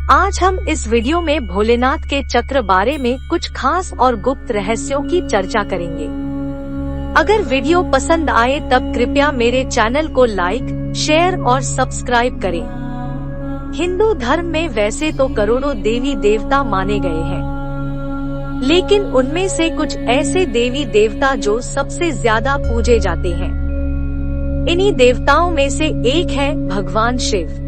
आज हम इस वीडियो में भोलेनाथ के चक्र बारे में कुछ खास और गुप्त रहस्यों की चर्चा करेंगे। अगर वीडियो पसंद आए तब कृपया मेरे चैनल को लाइक, शेयर और सब्सक्राइब करें। हिंदू धर्म में वैसे तो करोड़ों देवी देवता माने गए हैं, लेकिन उनमें से कुछ ऐसे देवी देवता जो सबसे ज्यादा पूजे जाते हैं। इन्हीं देवताओं में से एक है भगवान शिव।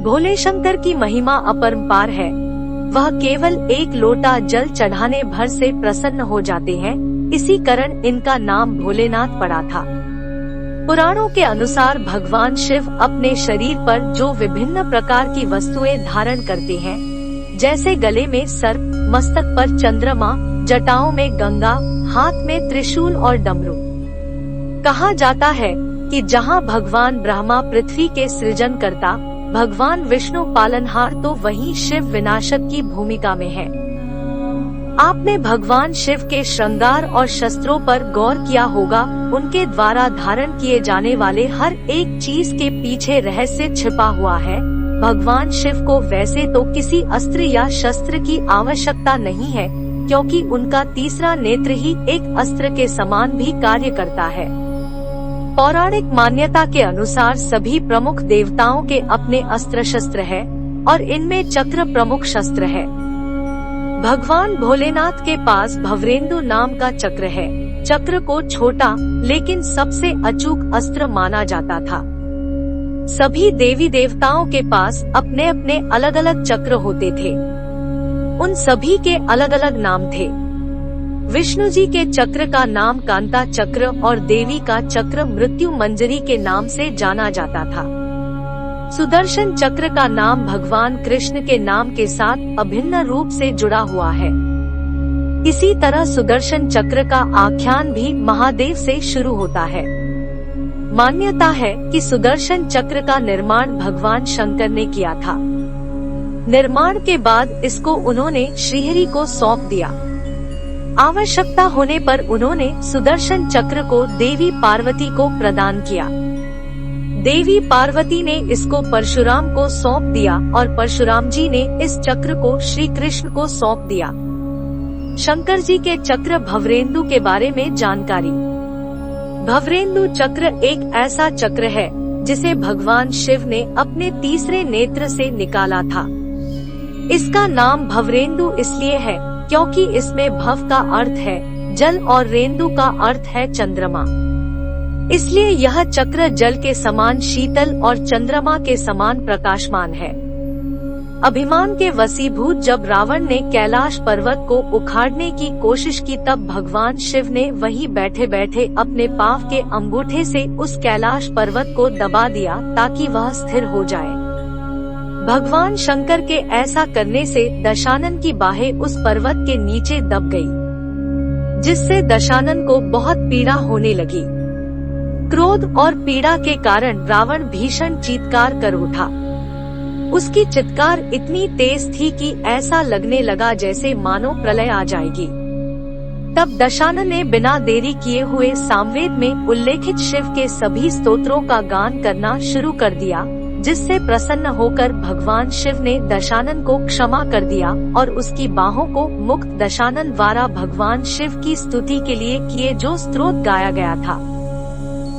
भोले शंकर की महिमा अपरंपार है। वह केवल एक लोटा जल चढ़ाने भर से प्रसन्न हो जाते हैं, इसी कारण इनका नाम भोलेनाथ पड़ा था। पुराणों के अनुसार भगवान शिव अपने शरीर पर जो विभिन्न प्रकार की वस्तुएं धारण करते हैं, जैसे गले में सर्प, मस्तक पर चंद्रमा, जटाओं में गंगा, हाथ में त्रिशूल और डमरू। कहा जाता है कि जहां भगवान ब्रह्मा पृथ्वी के सृजन करता, भगवान विष्णु पालनहार, तो वहीं शिव विनाशक की भूमिका में है। आपने भगवान शिव के श्रृंगार और शस्त्रों पर गौर किया होगा। उनके द्वारा धारण किए जाने वाले हर एक चीज के पीछे रहस्य छिपा हुआ है। भगवान शिव को वैसे तो किसी अस्त्र या शस्त्र की आवश्यकता नहीं है, क्योंकि उनका तीसरा नेत्र ही एक अस्त्र के समान भी कार्य करता है। पौराणिक मान्यता के अनुसार सभी प्रमुख देवताओं के अपने अस्त्र शस्त्र है और इनमें चक्र प्रमुख शस्त्र है। भगवान भोलेनाथ के पास भवरेंदु नाम का चक्र है। चक्र को छोटा लेकिन सबसे अचूक अस्त्र माना जाता था। सभी देवी देवताओं के पास अपने अपने अलग अलग चक्र होते थे। उन सभी के अलग अलग नाम थे। विष्णु जी के चक्र का नाम कांता चक्र और देवी का चक्र मृत्यु मंजरी के नाम से जाना जाता था। सुदर्शन चक्र का नाम भगवान कृष्ण के नाम के साथ अभिन्न रूप से जुड़ा हुआ है। इसी तरह सुदर्शन चक्र का आख्यान भी महादेव से शुरू होता है। मान्यता है कि सुदर्शन चक्र का निर्माण भगवान शंकर ने किया था। निर्माण के बाद इसको उन्होंने श्रीहरि को सौंप दिया। आवश्यकता होने पर उन्होंने सुदर्शन चक्र को देवी पार्वती को प्रदान किया। देवी पार्वती ने इसको परशुराम को सौंप दिया और परशुराम जी ने इस चक्र को श्री कृष्ण को सौंप दिया। शंकर जी के चक्र भवरेंदु के बारे में जानकारी। भवरेंदु चक्र एक ऐसा चक्र है जिसे भगवान शिव ने अपने तीसरे नेत्र से निकाला था। इसका नाम भवरेंदु इसलिए है क्योंकि इसमें भव का अर्थ है जल और रेंदु का अर्थ है चंद्रमा। इसलिए यह चक्र जल के समान शीतल और चंद्रमा के समान प्रकाशमान है। अभिमान के वशीभूत जब रावण ने कैलाश पर्वत को उखाड़ने की कोशिश की, तब भगवान शिव ने वहीं बैठे बैठे अपने पांव के अंगूठे से उस कैलाश पर्वत को दबा दिया ताकि वह स्थिर हो जाए। भगवान शंकर के ऐसा करने से दशानन की बाहें उस पर्वत के नीचे दब गई, जिससे दशानन को बहुत पीड़ा होने लगी। क्रोध और पीड़ा के कारण रावण भीषण चीत्कार कर उठा। उसकी चित्कार इतनी तेज थी कि ऐसा लगने लगा जैसे मानो प्रलय आ जाएगी। तब दशानन ने बिना देरी किए हुए सामवेद में उल्लेखित शिव के सभी स्तोत्रों का गान करना शुरू कर दिया, जिससे प्रसन्न होकर भगवान शिव ने दशानन को क्षमा कर दिया और उसकी बाहों को मुक्त दशानन द्वारा भगवान शिव की स्तुति के लिए किए जो स्तोत्र गाया गया था।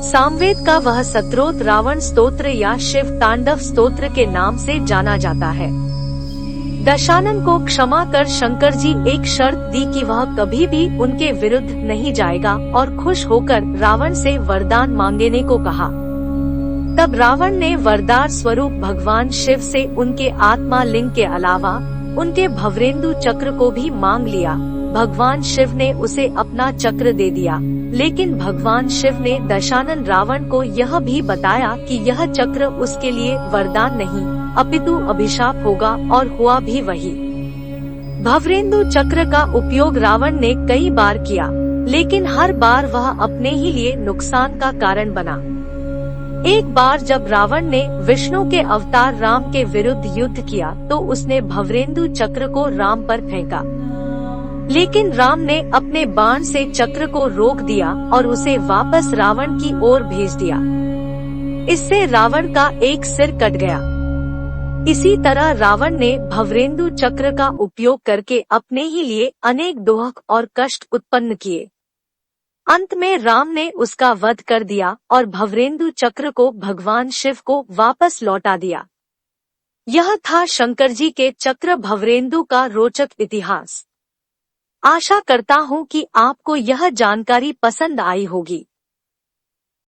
सामवेद का वह स्तोत्र रावण स्तोत्र या शिव तांडव स्तोत्र के नाम से जाना जाता है। दशानन को क्षमा कर शंकर जी एक शर्त दी कि वह कभी भी उनके विरुद्ध नहीं जाएगा और खुश होकर रावण से वरदान मांगने को कहा। तब रावण ने वरदान स्वरूप भगवान शिव से उनके आत्मा लिंग के अलावा उनके भवरेंदु चक्र को भी मांग लिया। भगवान शिव ने उसे अपना चक्र दे दिया, लेकिन भगवान शिव ने दशानन रावण को यह भी बताया कि यह चक्र उसके लिए वरदान नहीं अपितु अभिशाप होगा, और हुआ भी वही। भवरेंदु चक्र का उपयोग रावण ने कई बार किया, लेकिन हर बार वह अपने ही लिए नुकसान का कारण बना। एक बार जब रावण ने विष्णु के अवतार राम के विरुद्ध युद्ध किया, तो उसने भवरेंदु चक्र को राम पर फेंका, लेकिन राम ने अपने बाण से चक्र को रोक दिया और उसे वापस रावण की ओर भेज दिया। इससे रावण का एक सिर कट गया। इसी तरह रावण ने भवरेंदु चक्र का उपयोग करके अपने ही लिए अनेक दुख और कष्ट उत्पन्न किए। अंत में राम ने उसका वध कर दिया और भवरेंदु चक्र को भगवान शिव को वापस लौटा दिया। यह था शंकर जी के चक्र भवरेंदु का रोचक इतिहास। आशा करता हूँ कि आपको यह जानकारी पसंद आई होगी।